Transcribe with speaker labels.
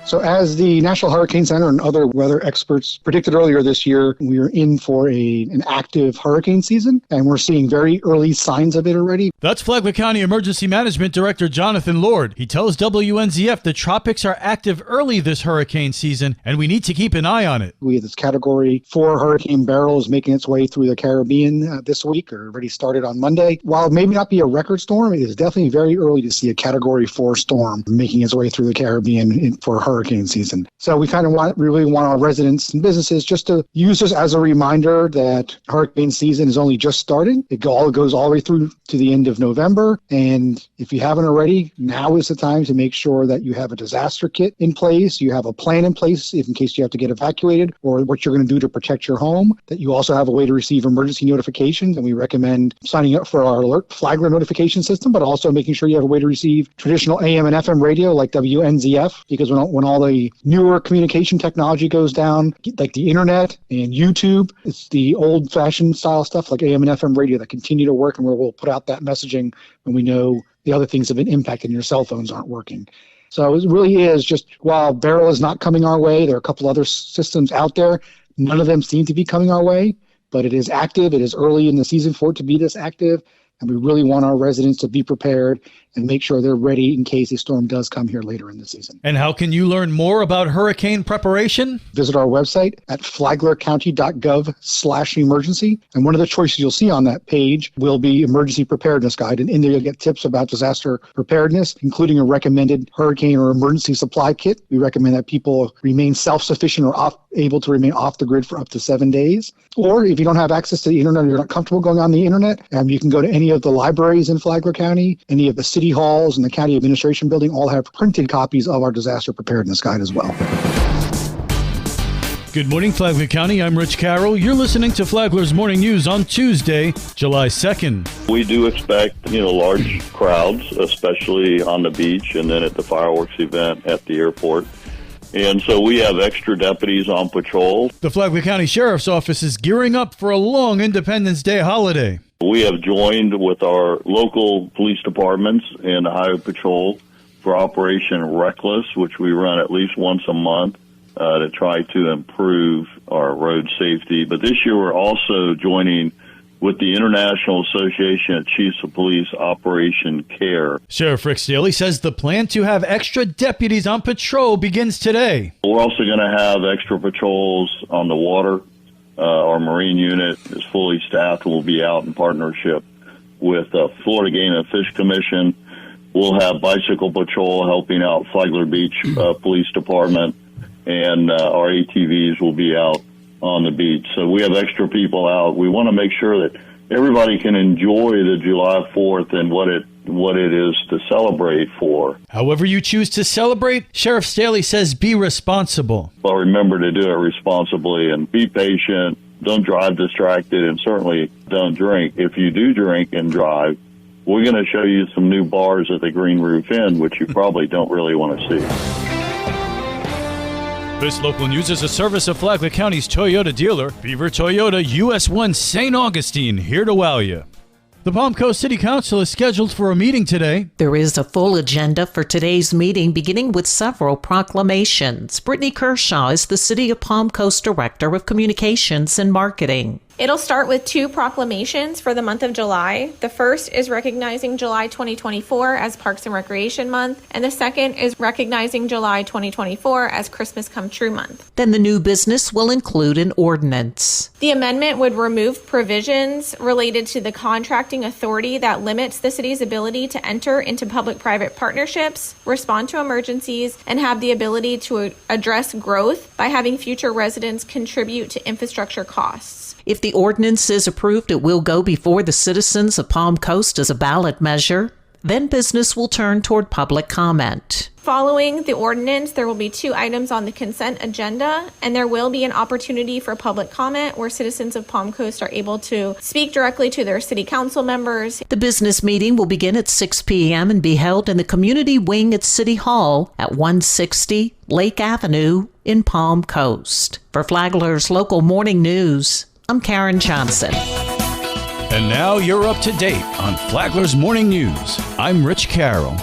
Speaker 1: So as the National Hurricane Center and other weather experts predicted earlier this year, we are in for an active hurricane season, and we're seeing very early signs of it already.
Speaker 2: That's Flagler County Emergency Management Director Jonathan Lord. He tells WNZF the tropics are active early this hurricane season, and we need to keep an eye on it.
Speaker 1: We have this Category 4 Hurricane Beryl is making its way through the Caribbean this week, or already started on Monday. While it may not be a record storm, it is definitely very early to see a Category 4 storm making its way through the Caribbean for hurricane season. So we kind of really want our residents and businesses just to use this as a reminder that hurricane season is only just starting. It goes all the way through to the end of November. And if you haven't already, now is the time to make sure that you have a disaster kit in place, you have a plan in place in case you have to get evacuated, or what you're going to do to protect your home, that you also have a way to receive emergency notifications. And we recommend signing up for our alert Flagler notification system, but also making sure you have a way to receive traditional AM and FM radio like WNZF, because when all the newer communication technology goes down, like the internet and YouTube, it's the old-fashioned style stuff like AM and FM radio that continue to work, and where we'll put out that messaging when we know the other things have been impacted and your cell phones aren't working. So it really is just, while Beryl is not coming our way, there are a couple other systems out there. None of them seem to be coming our way, but it is active. It is early in the season for it to be this active. And we really want our residents to be prepared and make sure they're ready in case a storm does come here later in the season.
Speaker 2: And how can you learn more about hurricane preparation?
Speaker 1: Visit our website at flaglercounty.gov/emergency. And one of the choices you'll see on that page will be Emergency Preparedness Guide. And in there you'll get tips about disaster preparedness, including a recommended hurricane or emergency supply kit. We recommend that people remain self-sufficient or able to remain off the grid for up to 7 days. Or if you don't have access to the internet or you're not comfortable going on the internet, you can go to any of the libraries in Flagler County, any of the city halls and the county administration building all have printed copies of our disaster preparedness guide as well.
Speaker 2: Good morning, Flagler County. I'm Rich Carroll. You're listening to Flagler's Morning News on Tuesday, July 2nd.
Speaker 3: We do expect, large crowds, especially on the beach and then at the fireworks event at the airport. And so we have extra deputies on patrol.
Speaker 2: The Flagler County Sheriff's Office is gearing up for a long Independence Day holiday.
Speaker 3: We have joined with our local police departments and the Highway Patrol for Operation Reckless, which we run at least once a month to try to improve our road safety. But this year we're also joining with the International Association of Chiefs of Police Operation CARE.
Speaker 2: Sheriff Rick Staley says the plan to have extra deputies on patrol begins today.
Speaker 3: We're also going to have extra patrols on the water. Our Marine unit is fully staffed and will be out in partnership with Florida Game and Fish Commission. We'll have bicycle patrol helping out Flagler Beach Police Department, and our ATVs will be out on the beach. So we have extra people out. We want to make sure that everybody can enjoy the July 4th and what it is to celebrate for.
Speaker 2: However you choose to celebrate, Sheriff Staley says be responsible.
Speaker 3: Well, remember to do it responsibly and be patient. Don't drive distracted, and certainly don't drink. If you do drink and drive, we're going to show you some new bars at the Green Roof Inn, which you probably don't really want to see.
Speaker 2: This local news is a service of Flagler County's Toyota dealer, Beaver Toyota, US 1 St. Augustine, here to wow you. The Palm Coast City Council is scheduled for a meeting today.
Speaker 4: There is a full agenda for today's meeting, beginning with several proclamations. Brittany Kershaw is the City of Palm Coast Director of Communications and Marketing.
Speaker 5: It'll start with 2 proclamations for the month of July. The first is recognizing July 2024 as Parks and Recreation Month, and the second is recognizing July 2024 as Christmas Come True Month.
Speaker 4: Then the new business will include an ordinance.
Speaker 5: The amendment would remove provisions related to the contracting authority that limits the city's ability to enter into public-private partnerships, respond to emergencies, and have the ability to address growth by having future residents contribute to infrastructure costs.
Speaker 4: If the ordinance is approved, it will go before the citizens of Palm Coast as a ballot measure. Then business will turn toward public comment.
Speaker 5: Following the ordinance, there will be 2 items on the consent agenda, and there will be an opportunity for public comment where citizens of Palm Coast are able to speak directly to their city council members.
Speaker 4: The business meeting will begin at 6 p.m. and be held in the community wing at City Hall at 160 Lake Avenue in Palm Coast. For Flagler's Local Morning News, I'm Karen Johnson.
Speaker 2: And now you're up to date on Flagler's Morning News. I'm Rich Carroll.